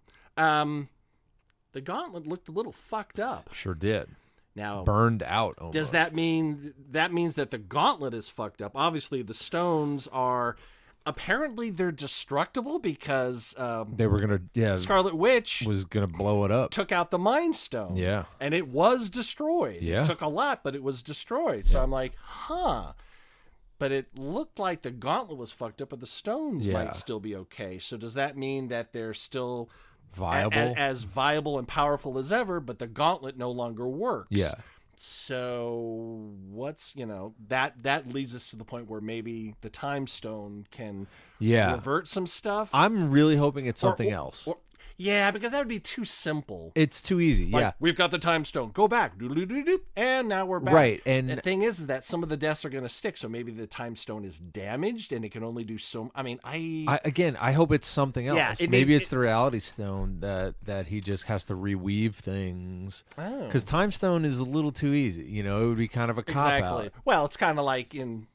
gauntlet looked a little fucked up. Sure did. Now, burned out almost. Does that mean that the gauntlet is fucked up? Obviously, the stones are apparently they're destructible because they were gonna Scarlet Witch was gonna blow it up. took out the Mind Stone. Yeah. And it was destroyed. Yeah. It took a lot, but it was destroyed. So I'm like, huh. But it looked like the gauntlet was fucked up, but the stones might still be okay. So does that mean that they're still Viable? as viable and powerful as ever, but the gauntlet no longer works? Yeah. So what's, that leads us to the point where maybe the Time Stone can revert some stuff. I'm really hoping it's something else. Yeah, because that would be too simple. It's too easy. Like, we've got the Time Stone. Go back. Doop, and now we're back. Right. And the thing is that some of the deaths are going to stick. So maybe the Time Stone is damaged and it can only do so. I mean, I hope it's something else. Yeah, maybe it's the Reality Stone that he just has to reweave things. Because Time Stone is a little too easy. It would be kind of a cop out. Well, it's kind of like in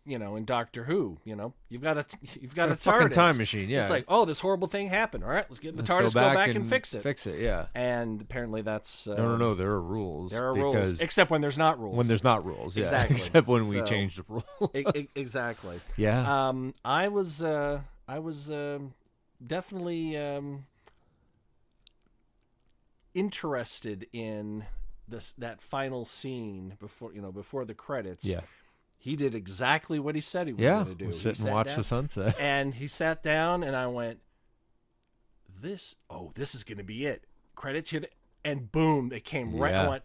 Doctor Who. You've got a fucking TARDIS. time machine. Yeah. It's like, oh, this horrible thing happened. All right, let's get in the TARDIS, go back and fix it. Fix it. Yeah. And apparently that's no. There are rules. There are rules, except when there's not rules. When there's not rules, yeah. Exactly. Except when we change the rule. Exactly. Yeah. I was definitely interested in that final scene before the credits. Yeah. He did exactly what he said he was going to do. Sit and watch the sunset. And he sat down, and I went, this is going to be it. Credits here. And boom, it came right. I went,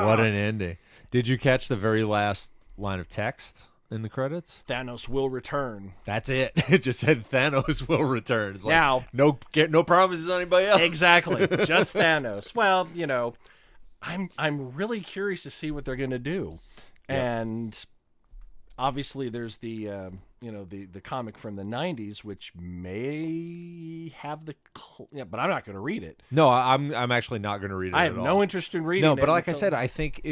what an ending. Did you catch the very last line of text in the credits? Thanos will return. That's it. It just said Thanos will return. It's like, now, no promises on anybody else. Exactly. Just Thanos. Well, I'm really curious to see what they're going to do. Yep. And obviously there's the comic from the 90s, which may have but I'm not going to read it. No, I'm actually not going to read it. I have no interest in reading it. No, but like I said, I think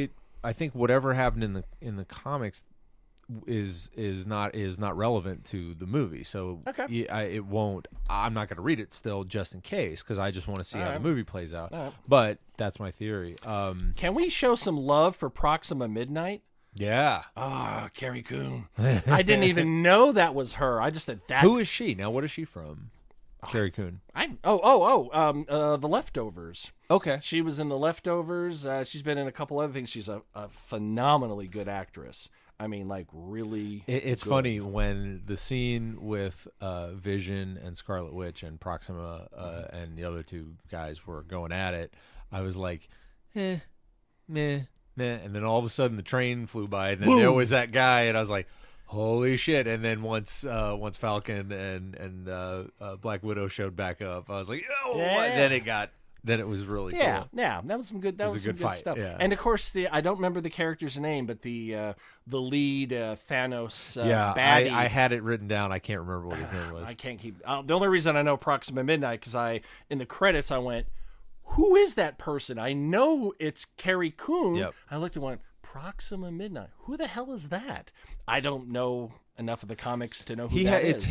whatever happened in the comics is not relevant to the movie. So it won't. I'm not going to read it still, just in case, because I just want to see how the movie plays out. But that's my theory. Can we show some love for Proxima Midnight? Yeah. Carrie Coon. I didn't even know that was her. I just said that's... Who is she? Now, what is she from? Carrie Coon. The Leftovers. Okay. She was in The Leftovers. She's been in a couple other things. She's a phenomenally good actress. I mean, like, really It's good. funny when the scene with Vision and Scarlet Witch and Proxima and the other two guys were going at it, I was like, meh. And then all of a sudden the train flew by, and then Boom. There was that guy, and I was like, holy shit. And then once Falcon and Black Widow showed back up, I was like, oh, then it was really cool. Yeah, that was some good. That was some good fight. stuff. Yeah. And of course, I don't remember the character's name, but the lead Thanos. Baddie. I had it written down. I can't remember what his name was. I can't keep. The only reason I know Proxima Midnight because in the credits I went, who is that person? I know it's Carrie Coon. Yep. I looked and went, Proxima Midnight. Who the hell is that? I don't know enough of the comics to know who that is.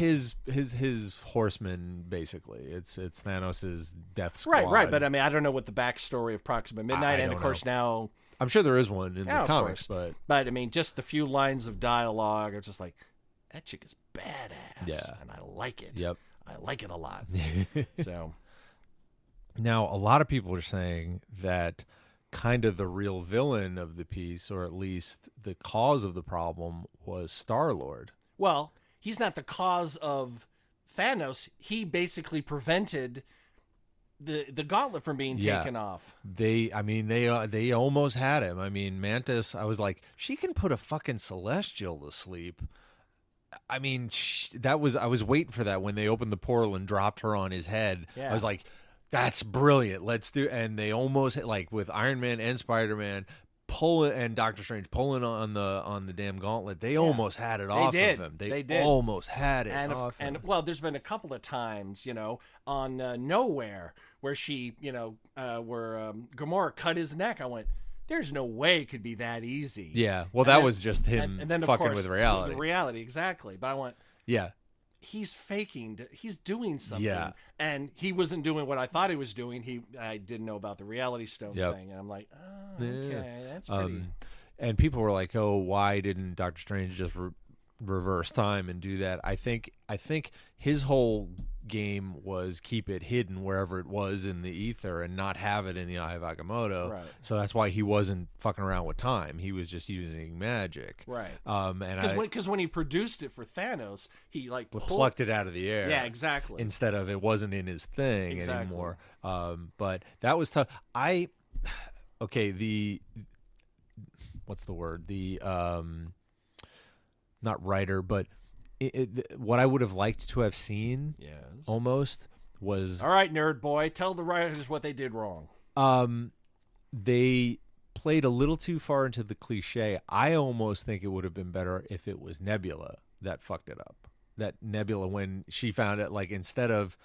It's his horseman, basically. It's Thanos' death squad. Right. But I mean, I don't know what the backstory of Proxima Midnight, and of course now I'm sure there is one in the comics, but I mean, just the few lines of dialogue are just like, that chick is badass. Yeah, and I like it. Yep, I like it a lot. So. Now, a lot of people are saying that kind of the real villain of the piece, or at least the cause of the problem, was Star-Lord. Well, he's not the cause of Thanos. He prevented the gauntlet from being taken off. They almost had him. I mean, Mantis, I was like, she can put a fucking Celestial to sleep. I mean, I was waiting for that when they opened the portal and dropped her on his head. Yeah. I was like, that's brilliant. Let's do. And they almost, like, with Iron Man and Spider-Man pulling, and Doctor Strange pulling on the damn gauntlet, they almost had it off of him. They did. Almost had it off him. And well, there's been a couple of times, on Nowhere where she, where Gamora cut his neck. I went, there's no way it could be that easy. Yeah. Well, that was just him fucking of course, with reality. The reality, exactly. But I went, yeah. He's faking. He's doing something. Yeah. And he wasn't doing what I thought he was doing. I didn't know about the Reality Stone thing. And I'm like, oh, okay, that's pretty. And people were like, oh, why didn't Doctor Strange just reverse time and do that. I think his whole game was keep it hidden wherever it was in the ether and not have it in the Eye of Agamotto. Right. So that's why he wasn't fucking around with time. He was just using magic. Right. And because when he produced it for Thanos, he plucked it out of the air. Yeah, exactly. Instead of it wasn't in his thing anymore. But that was tough. What's the word? The not writer, but what I would have liked to have seen, almost was. All right, nerd boy, tell the writers what they did wrong. They played a little too far into the cliche. I almost think it would have been better if it was Nebula that fucked it up. That Nebula, when she found it, like instead of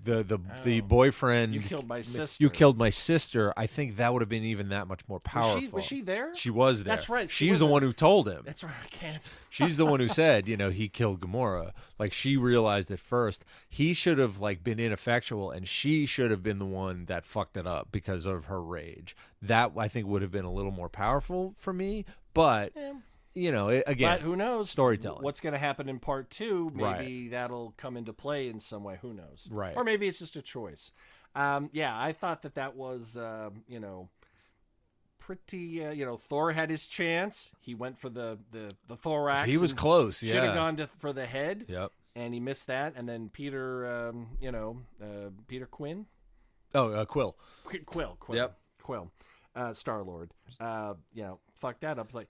the boyfriend, you killed my sister. You killed my sister. I think that would have been even that much more powerful. Was she there? She was there. That's right. She's the one who told him. That's right. I can't. She's the one who said, he killed Gamora. Like, she realized it first. He should have been ineffectual, and she should have been the one that fucked it up because of her rage. That I think would have been a little more powerful for me. But again, but who knows? Storytelling. What's going to happen in part 2? Maybe that'll come into play in some way. Who knows? Right. Or maybe it's just a choice. I thought that was, pretty. Thor had his chance. He went for the thorax. He was close. Yeah. Should have gone for the head. Yep. And he missed that. And then Peter, Peter Quinn. Oh, Quill. Quill. Yep. Quill. Star-Lord. Fucked that up. Like,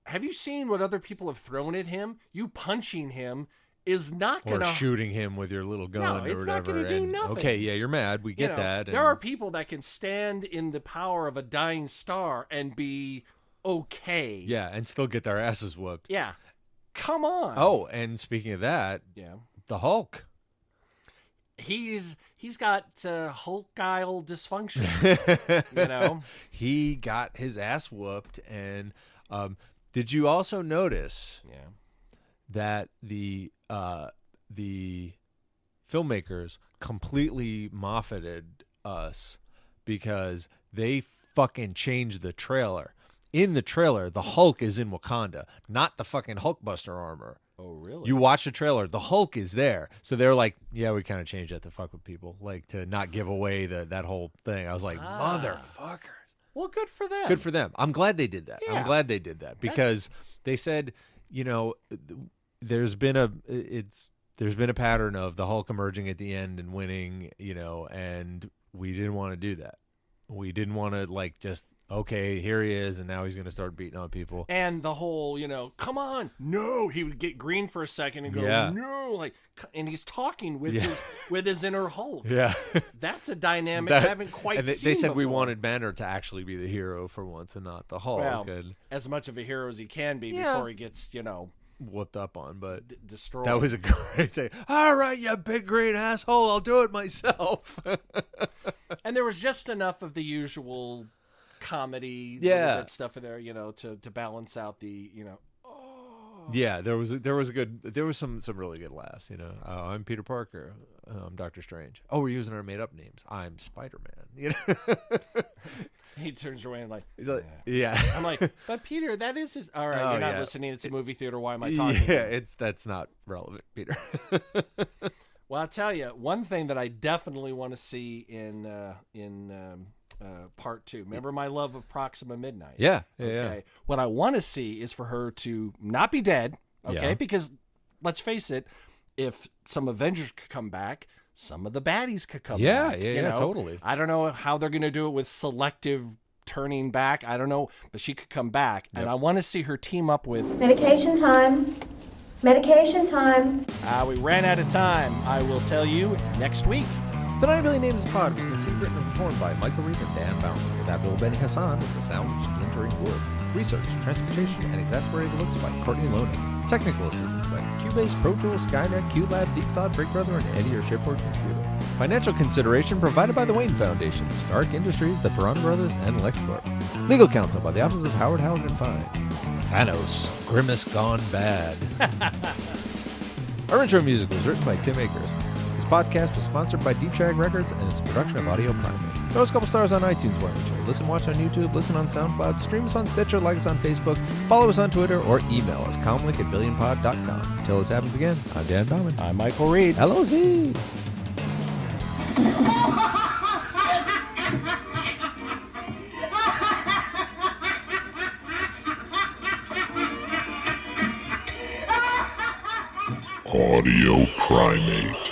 have you seen what other people have thrown at him? You punching him is not going to... Or shooting him with your little gun or whatever. No, it's not going to do nothing. Okay, yeah, you're mad. We get that. There are people that can stand in the power of a dying star and be okay. Yeah, and still get their asses whooped. Yeah. Come on. Oh, and speaking of that, the Hulk. He's got Hulk-guile dysfunction. He got his ass whooped, and... did you also notice that the filmmakers completely moffated us because they fucking changed the trailer? In the trailer, the Hulk is in Wakanda, not the fucking Hulkbuster armor. Oh, really? You watch the trailer, the Hulk is there. So they're like, yeah, we kind of changed that to fuck with people, like to not give away that whole thing. I was like, motherfucker. Well, good for them. Good for them. I'm glad they did that. Yeah. I'm glad they did that because they said, there's been a pattern of the Hulk emerging at the end and winning, and we didn't want to do that. We didn't want to just, okay, here he is, and now he's going to start beating on people. And the whole, come on, no, he would get green for a second and go, no, and he's talking with his inner Hulk. Yeah, that's a dynamic I haven't quite seen. They said before. we wanted Banner to actually be the hero for once and not the Hulk. Well, as much of a hero as he can be before he gets, whooped up on, but destroyed. That was a great thing. All right, you big green asshole, I'll do it myself. And there was just enough of the usual comedy, stuff in there, to balance out the, Yeah, there was some really good laughs. I'm Peter Parker. I'm Doctor Strange. Oh, we're using our made up names. I'm Spider-Man. He turns away and he's like, yeah. I'm like, but Peter, that is his. All right, you're not listening. It's a movie theater. Why am I talking? Yeah, that's not relevant, Peter. Well, I'll tell you one thing that I definitely want to see in part 2. Remember my love of Proxima Midnight? Yeah. Okay. What I want to see is for her to not be dead. Okay, because let's face it, if some Avengers could come back, some of the baddies could come back. Yeah, totally. I don't know how they're going to do it with selective turning back. I don't know, but she could come back, and I want to see her team up with medication time. Medication time. We ran out of time. I will tell you next week. The 9 Billion Names Pod was conceived, written, and performed by Michael Reed and Dan Bowman, with Abdul Benny Hassan as the sound of splintering wood. Research, transportation, and exasperated looks by Courtney Loney. Technical assistance by Cubase, Pro Tools, Skynet, QLab, Deep Thought, Big Brother, and Eddie, your shipboard computer. Financial consideration provided by the Wayne Foundation, Stark Industries, the Perron Brothers, and LexCorp. Legal counsel by the offices of Howard and Fine. Thanos, Grimace Gone Bad. Our intro music was written by Tim Akers. This podcast is sponsored by Deep Shag Records and is a production of Audio Primate. Throw us a couple stars on iTunes while you're here. Listen, watch on YouTube, listen on SoundCloud, stream us on Stitcher, like us on Facebook, follow us on Twitter, or email us, comlink@billionpod.com. Until this happens again, I'm Dan Bauman. I'm Michael Reed. Hello, Z. Audio Primate.